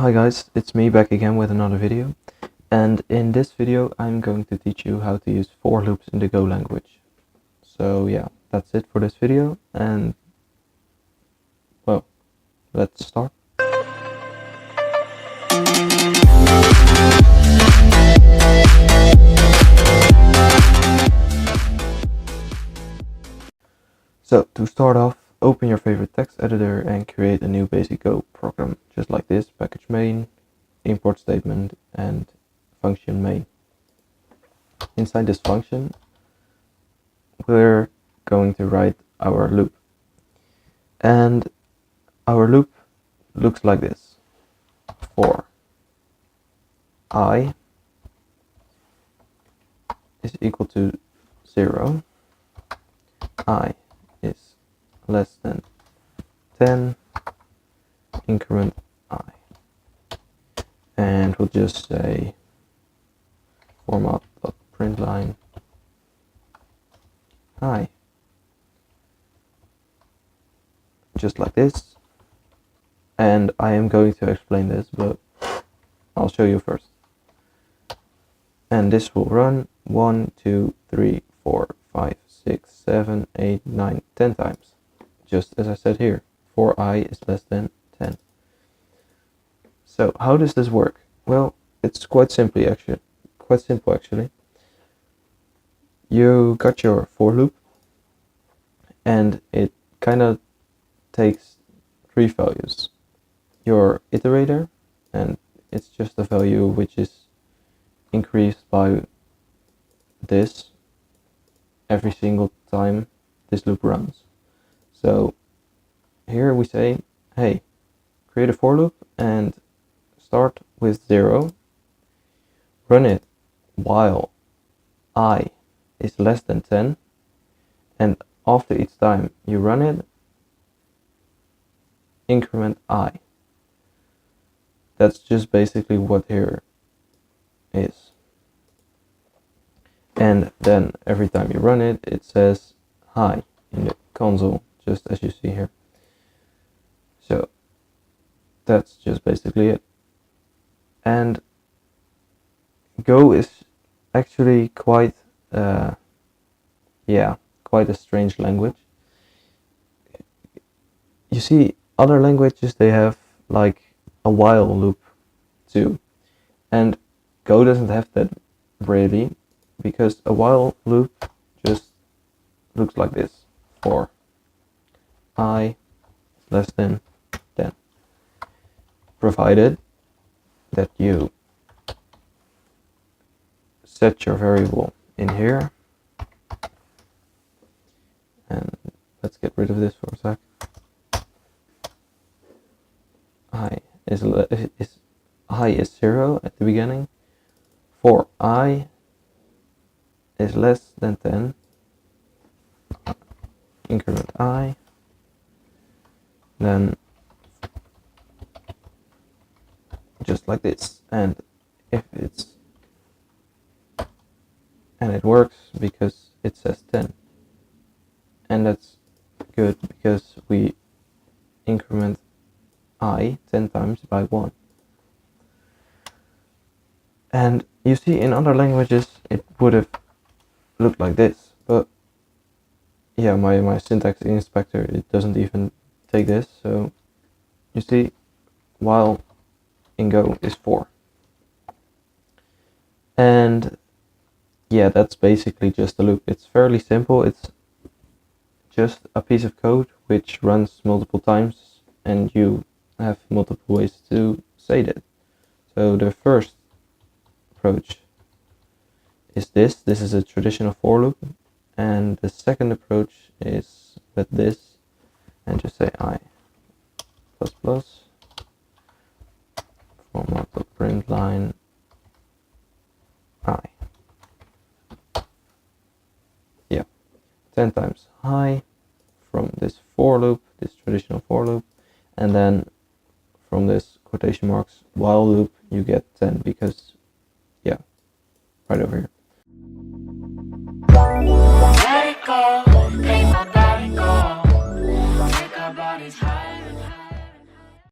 Hi guys, it's me back again with another video, and in this video I'm going to teach you how to use for loops in the Go language. So yeah, that's it for this video, and well, let's start. So to start off, open your favorite text editor and create a new basic Go program, just like this: package main, import statement, and function main. Inside this function, we're going to write our loop. And our loop looks like this. For I is equal to 0, I is less than 10, increment I. And we'll just say format.println I. Just like this. And I am going to explain this, but I'll show you first. And this will run 1, 2, 3, 4, 5, 6, 7, 8, 9, 10 times. Just as I said here, for I is less than 10. So how does this work? Well, it's quite simple actually. You got your for loop, and it kind of takes three values. Your iterator, and it's just a value which is increased by this every single time this loop runs. So here we say, hey, create a for loop and start with 0, run it while I is less than 10, and after each time you run it, increment I. That's just basically what here is. And then every time you run it, it says hi in the console, just as you see here. So that's just basically it. And Go is actually quite a strange language. You see, other languages, they have like a while loop too, and Go doesn't have that really, because a while loop just looks like this: for I less than 10, provided that you set your variable in here. And let's get rid of this for a sec. I is 0 at the beginning. For I is less than 10, increment I. Then just like this, and if it's and it works because it says 10, and that's good because we increment I 10 times by 1. And you see, in other languages it would have looked like this, but yeah, my syntax inspector, it doesn't even take this. So you see, while in Go is 4. And yeah, that's basically just a loop. It's fairly simple. It's just a piece of code which runs multiple times, and you have multiple ways to say that. So the first approach is this. This is a traditional for loop, and the second approach is with this, and just say I plus plus format.println I. Yeah, 10 times hi from this for loop, this traditional for loop, and then from this quotation marks while loop you get 10, because yeah, right over here. Let it go,